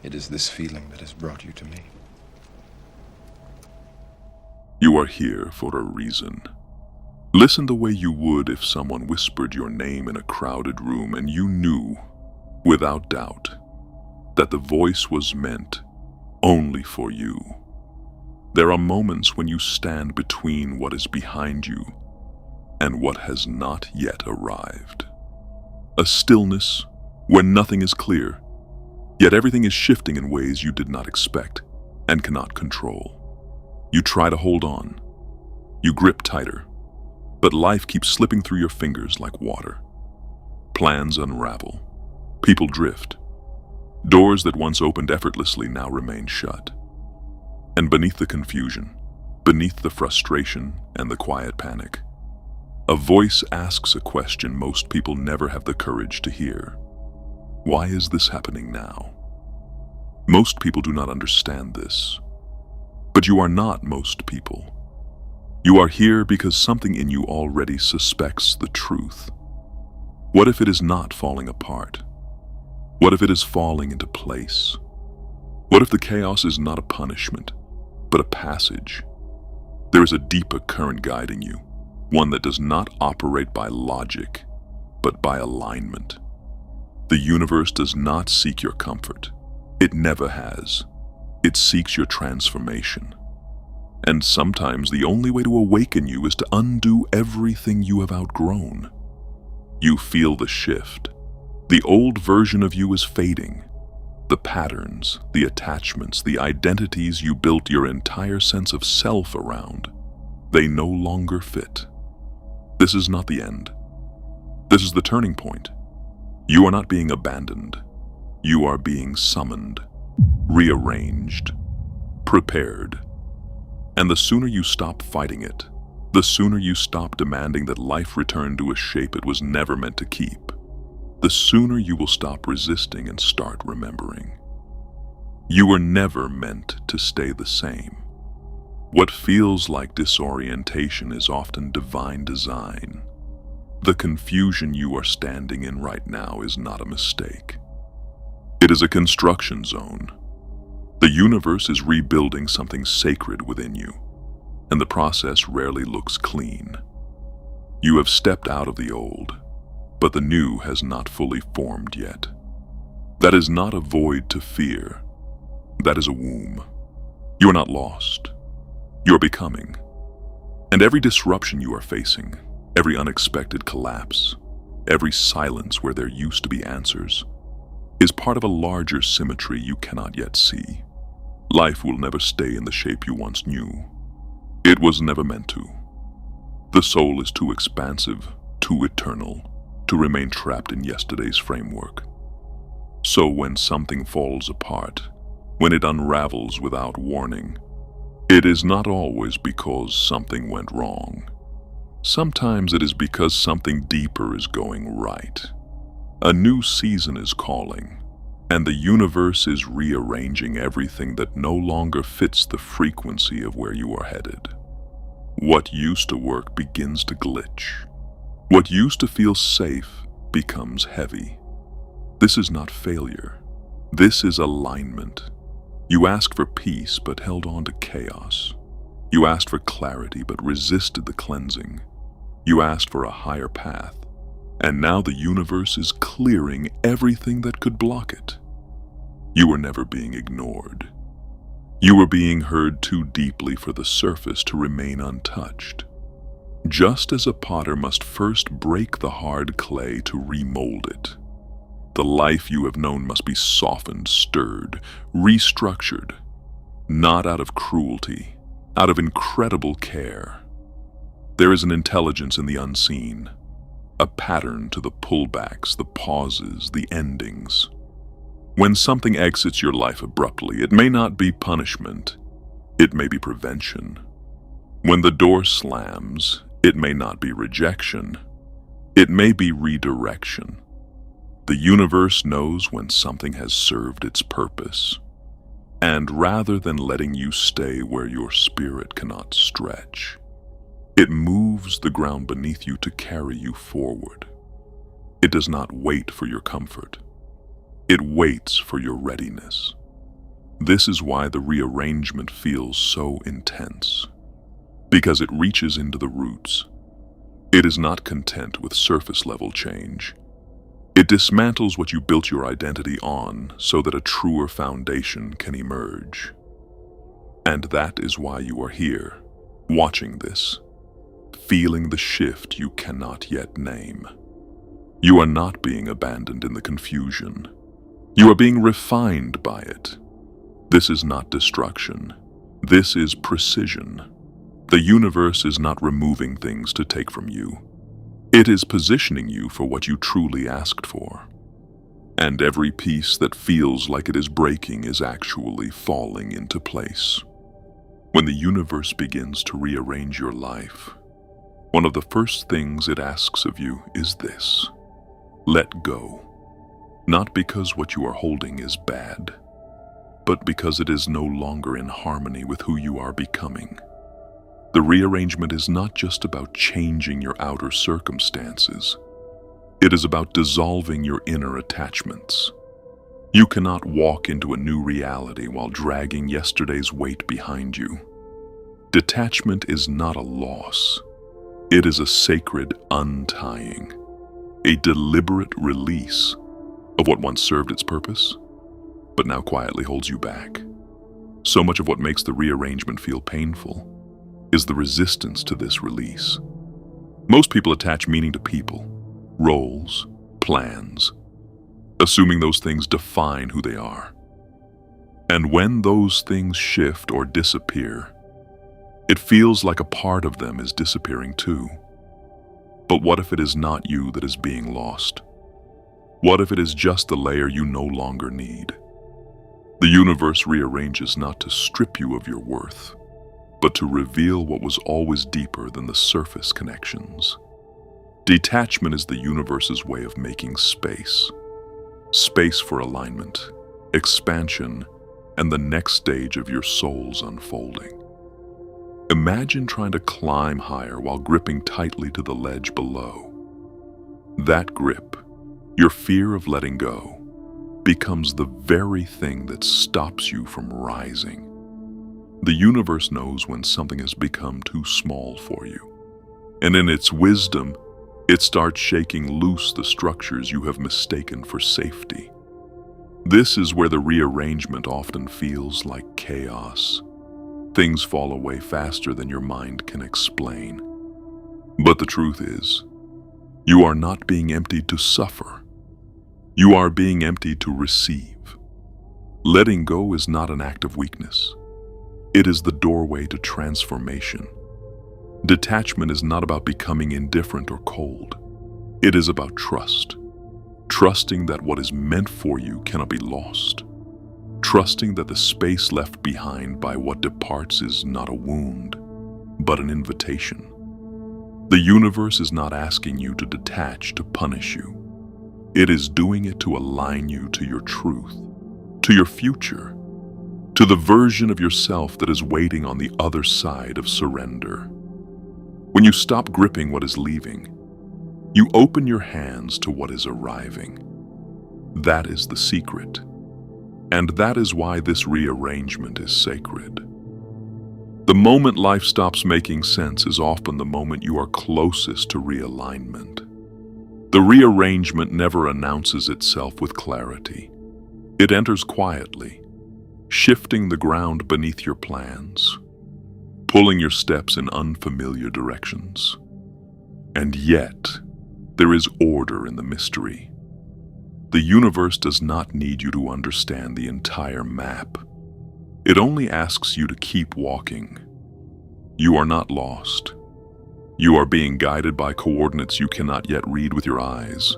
It is this feeling that has brought you to me. You are here for a reason. Listen the way you would if someone whispered your name in a crowded room and you knew, without doubt, that the voice was meant only for you. There are moments when you stand between what is behind you and what has not yet arrived. A stillness when nothing is clear, yet everything is shifting in ways you did not expect and cannot control. You try to hold on. You grip tighter, but life keeps slipping through your fingers like water. Plans unravel. People drift. Doors that once opened effortlessly now remain shut. And beneath the confusion, beneath the frustration and the quiet panic, a voice asks a question most people never have the courage to hear. Why is this happening now? Most people do not understand this. But you are not most people. You are here because something in you already suspects the truth. What if it is not falling apart? What if it is falling into place? What if the chaos is not a punishment, but a passage? There is a deeper current guiding you, one that does not operate by logic, but by alignment. The universe does not seek your comfort. It never has. It seeks your transformation. And sometimes the only way to awaken you is to undo everything you have outgrown. You feel the shift. The old version of you is fading. The patterns, the attachments, the identities you built your entire sense of self around, they no longer fit. This is not the end. This is the turning point. You are not being abandoned. You are being summoned, rearranged, prepared. And the sooner you stop fighting it, the sooner you stop demanding that life return to a shape it was never meant to keep, the sooner you will stop resisting and start remembering. You were never meant to stay the same. What feels like disorientation is often divine design. The confusion you are standing in right now is not a mistake. It is a construction zone. The universe is rebuilding something sacred within you, and the process rarely looks clean. You have stepped out of the old, but the new has not fully formed yet. That is not a void to fear. That is a womb. You are not lost. You are becoming. And every disruption you are facing, every unexpected collapse, every silence where there used to be answers, is part of a larger symmetry you cannot yet see. Life will never stay in the shape you once knew. It was never meant to. The soul is too expansive, too eternal, to remain trapped in yesterday's framework. So when something falls apart, when it unravels without warning, it is not always because something went wrong. Sometimes it is because something deeper is going right. A new season is calling, and the universe is rearranging everything that no longer fits the frequency of where you are headed. What used to work begins to glitch. What used to feel safe becomes heavy. This is not failure. This is alignment. You asked for peace but held on to chaos. You asked for clarity but resisted the cleansing. You asked for a higher path, and now the universe is clearing everything that could block it. You were never being ignored. You were being heard too deeply for the surface to remain untouched. Just as a potter must first break the hard clay to remold it, the life you have known must be softened, stirred, restructured, not out of cruelty, out of incredible care. There is an intelligence in the unseen, a pattern to the pullbacks, the pauses, the endings. When something exits your life abruptly, it may not be punishment, it may be prevention. When the door slams, it may not be rejection, it may be redirection. The universe knows when something has served its purpose, and rather than letting you stay where your spirit cannot stretch, it moves the ground beneath you to carry you forward. It does not wait for your comfort. It waits for your readiness. This is why the rearrangement feels so intense, because it reaches into the roots. It is not content with surface-level change. It dismantles what you built your identity on so that a truer foundation can emerge. And that is why you are here, watching this, feeling the shift you cannot yet name. You are not being abandoned in the confusion. You are being refined by it. This is not destruction. This is precision. The universe is not removing things to take from you. It is positioning you for what you truly asked for. And every piece that feels like it is breaking is actually falling into place. When the universe begins to rearrange your life, one of the first things it asks of you is this: let go. Not because what you are holding is bad, but because it is no longer in harmony with who you are becoming. The rearrangement is not just about changing your outer circumstances. It is about dissolving your inner attachments. You cannot walk into a new reality while dragging yesterday's weight behind you. Detachment is not a loss. It is a sacred untying, a deliberate release of what once served its purpose, but now quietly holds you back. So much of what makes the rearrangement feel painful is the resistance to this release. Most people attach meaning to people, roles, plans, assuming those things define who they are. And when those things shift or disappear, it feels like a part of them is disappearing too. But what if it is not you that is being lost? What if it is just the layer you no longer need? The universe rearranges not to strip you of your worth, but to reveal what was always deeper than the surface connections. Detachment is the universe's way of making space. Space for alignment, expansion, and the next stage of your soul's unfolding. Imagine trying to climb higher while gripping tightly to the ledge below. That grip, your fear of letting go, becomes the very thing that stops you from rising. The universe knows when something has become too small for you, and in its wisdom, it starts shaking loose the structures you have mistaken for safety. This is where the rearrangement often feels like chaos. Things fall away faster than your mind can explain. But the truth is, you are not being emptied to suffer. You are being emptied to receive. Letting go is not an act of weakness. It is the doorway to transformation. Detachment is not about becoming indifferent or cold. It is about trust. Trusting that what is meant for you cannot be lost. Trusting that the space left behind by what departs is not a wound, but an invitation. The universe is not asking you to detach to punish you. It is doing it to align you to your truth, to your future, to the version of yourself that is waiting on the other side of surrender. When you stop gripping what is leaving, you open your hands to what is arriving. That is the secret. And that is why this rearrangement is sacred. The moment life stops making sense is often the moment you are closest to realignment. The rearrangement never announces itself with clarity. It enters quietly, shifting the ground beneath your plans, pulling your steps in unfamiliar directions. And yet, there is order in the mystery. The universe does not need you to understand the entire map. It only asks you to keep walking. You are not lost. You are being guided by coordinates you cannot yet read with your eyes,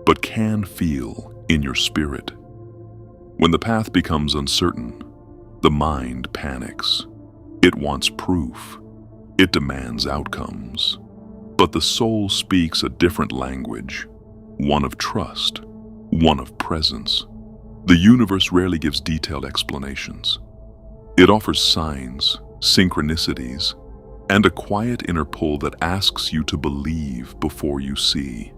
but can feel in your spirit. When the path becomes uncertain, the mind panics. It wants proof. It demands outcomes. But the soul speaks a different language, one of trust, one of presence. The universe rarely gives detailed explanations. It offers signs, synchronicities, and a quiet inner pull that asks you to believe before you see.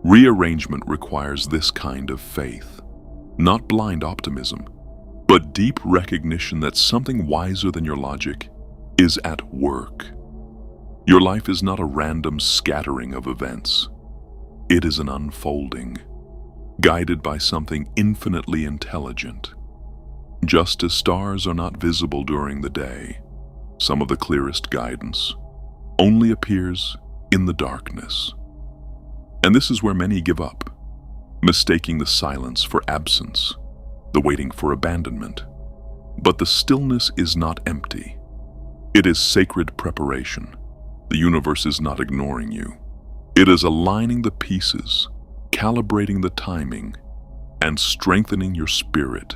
Rearrangement requires this kind of faith, not blind optimism, but deep recognition that something wiser than your logic is at work. Your life is not a random scattering of events. It is an unfolding, guided by something infinitely intelligent. Just as stars are not visible during the day, some of the clearest guidance only appears in the darkness. And this is where many give up, mistaking the silence for absence, the waiting for abandonment. But the stillness is not empty. It is sacred preparation. The universe is not ignoring you. It is aligning the pieces, calibrating the timing, and strengthening your spirit,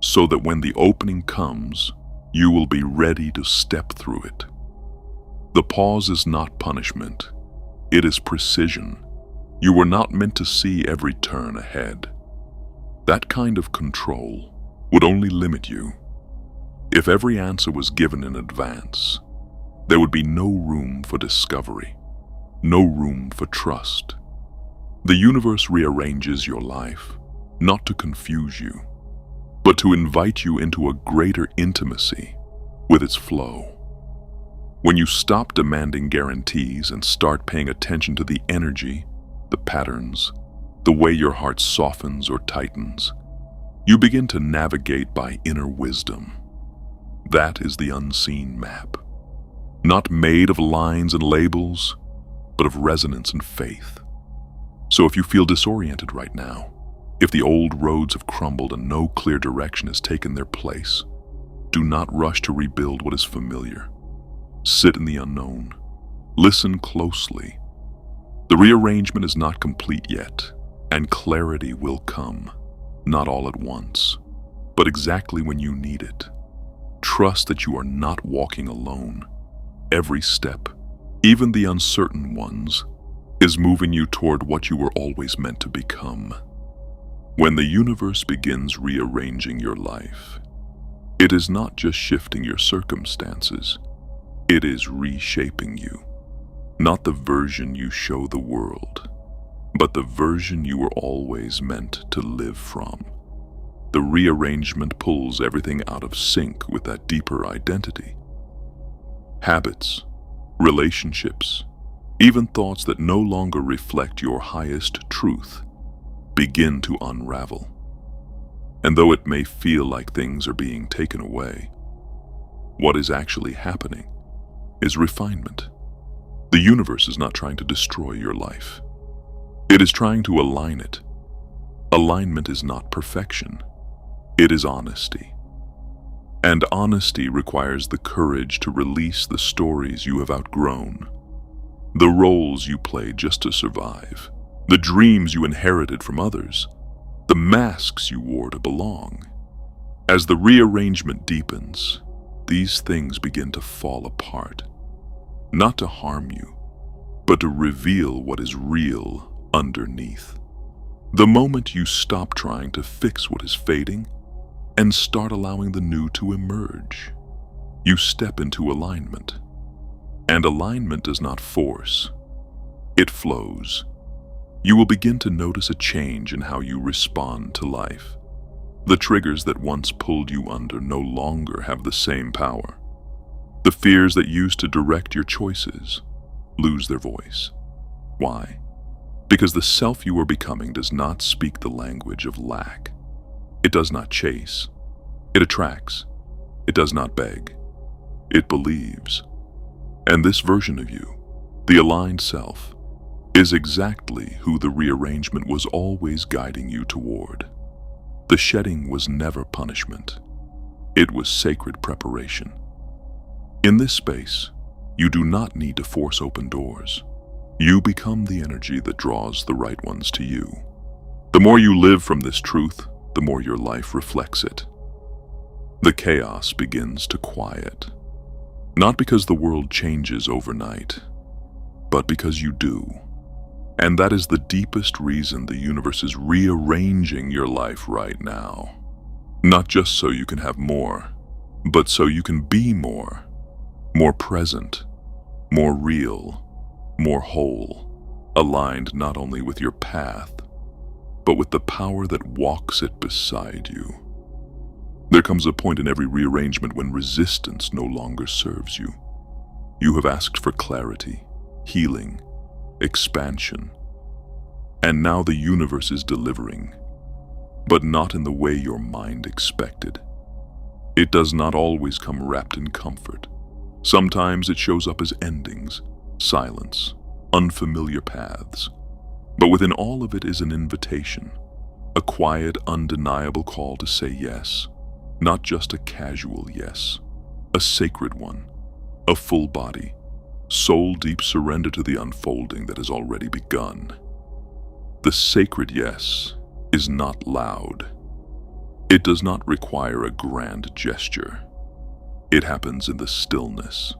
so that when the opening comes, you will be ready to step through it. The pause is not punishment. It is precision. You were not meant to see every turn ahead. That kind of control would only limit you. If every answer was given in advance, there would be no room for discovery, no room for trust. The universe rearranges your life, not to confuse you, but to invite you into a greater intimacy with its flow. When you stop demanding guarantees and start paying attention to the energy, the patterns, the way your heart softens or tightens, you begin to navigate by inner wisdom. That is the unseen map, not made of lines and labels, but of resonance and faith. So if you feel disoriented right now, if the old roads have crumbled and no clear direction has taken their place, do not rush to rebuild what is familiar. Sit in the unknown. Listen closely. The rearrangement is not complete yet, and clarity will come, not all at once, but exactly when you need it. Trust that you are not walking alone. Every step, even the uncertain ones, is moving you toward what you were always meant to become. When the universe begins rearranging your life, it is not just shifting your circumstances, it is reshaping you. Not the version you show the world, but the version you were always meant to live from. The rearrangement pulls everything out of sync with that deeper identity. Habits, relationships, even thoughts that no longer reflect your highest truth begin to unravel. And though it may feel like things are being taken away, what is actually happening is refinement. The universe is not trying to destroy your life. It is trying to align it. Alignment is not perfection. It is honesty. And honesty requires the courage to release the stories you have outgrown, the roles you played just to survive, the dreams you inherited from others, the masks you wore to belong. As the rearrangement deepens, these things begin to fall apart, not to harm you, but to reveal what is real underneath. The moment you stop trying to fix what is fading and start allowing the new to emerge, you step into alignment. And alignment does not force, it flows. You will begin to notice a change in how you respond to life. The triggers that once pulled you under no longer have the same power. The fears that used to direct your choices lose their voice. Why? Because the self you are becoming does not speak the language of lack. It does not chase. It attracts. It does not beg. It believes. And this version of you, the aligned self, is exactly who the rearrangement was always guiding you toward. The shedding was never punishment. It was sacred preparation. In this space, you do not need to force open doors. You become the energy that draws the right ones to you. The more you live from this truth, the more your life reflects it. The chaos begins to quiet. Not because the world changes overnight, but because you do. And that is the deepest reason the universe is rearranging your life right now. Not just so you can have more, but so you can be more present, more real, more whole, aligned not only with your path, but with the power that walks it beside you. There comes a point in every rearrangement when resistance no longer serves you. You have asked for clarity, healing, expansion, and now the universe is delivering, but not in the way your mind expected. It does not always come wrapped in comfort. Sometimes it shows up as endings, silence, unfamiliar paths. But within all of it is an invitation, a quiet, undeniable call to say yes, not just a casual yes, a sacred one, a full body, soul-deep surrender to the unfolding that has already begun. The sacred yes is not loud. It does not require a grand gesture. It happens in the stillness.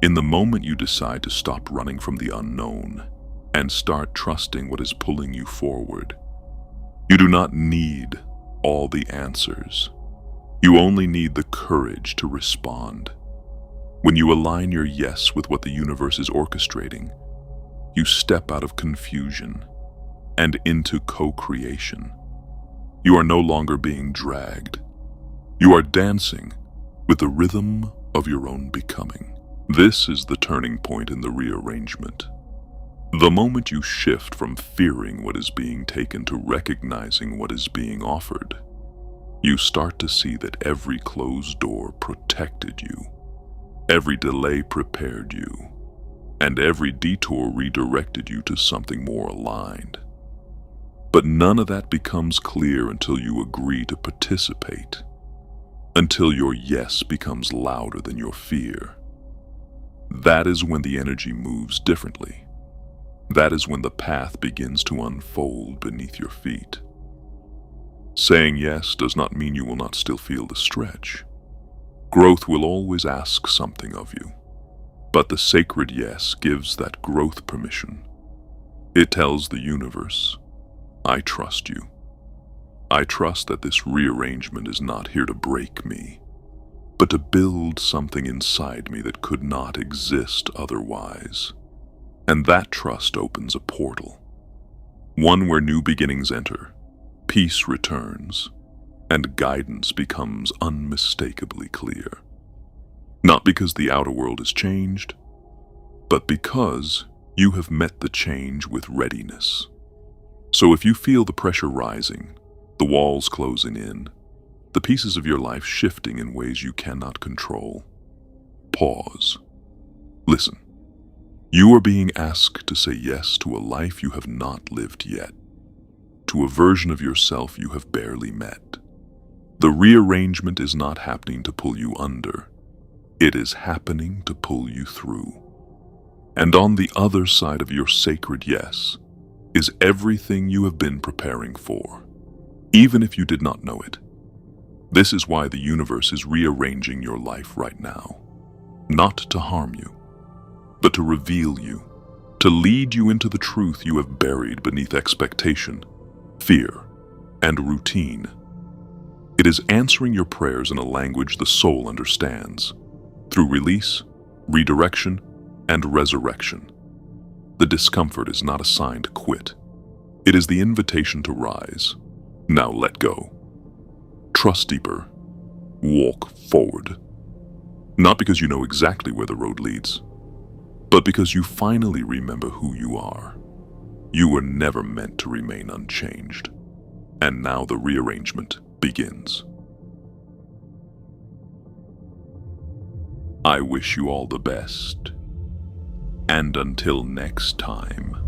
In the moment you decide to stop running from the unknown and start trusting what is pulling you forward. You do not need all the answers. You only need the courage to respond. When you align your yes with what the universe is orchestrating, you step out of confusion and into co-creation. You are no longer being dragged. You are dancing with the rhythm of your own becoming. This is the turning point in the rearrangement. The moment you shift from fearing what is being taken to recognizing what is being offered, you start to see that every closed door protected you, every delay prepared you, and every detour redirected you to something more aligned. But none of that becomes clear until you agree to participate, until your yes becomes louder than your fear. That is when the energy moves differently. That is when the path begins to unfold beneath your feet. Saying yes does not mean you will not still feel the stretch. Growth will always ask something of you, but the sacred yes gives that growth permission. It tells the universe, I trust you. I trust that this rearrangement is not here to break me, but to build something inside me that could not exist otherwise. And that trust opens a portal, one where new beginnings enter, peace returns, and guidance becomes unmistakably clear. Not because the outer world has changed, but because you have met the change with readiness. So if you feel the pressure rising, the walls closing in, the pieces of your life shifting in ways you cannot control, pause. Listen. You are being asked to say yes to a life you have not lived yet, to a version of yourself you have barely met. The rearrangement is not happening to pull you under. It is happening to pull you through. And on the other side of your sacred yes is everything you have been preparing for, even if you did not know it. This is why the universe is rearranging your life right now, not to harm you, but to reveal you, to lead you into the truth you have buried beneath expectation, fear, and routine. It is answering your prayers in a language the soul understands, through release, redirection, and resurrection. The discomfort is not a sign to quit. It is the invitation to rise. Now let go. Trust deeper. Walk forward. Not because you know exactly where the road leads, but because you finally remember who you are. You were never meant to remain unchanged. And now the rearrangement begins. I wish you all the best. And until next time.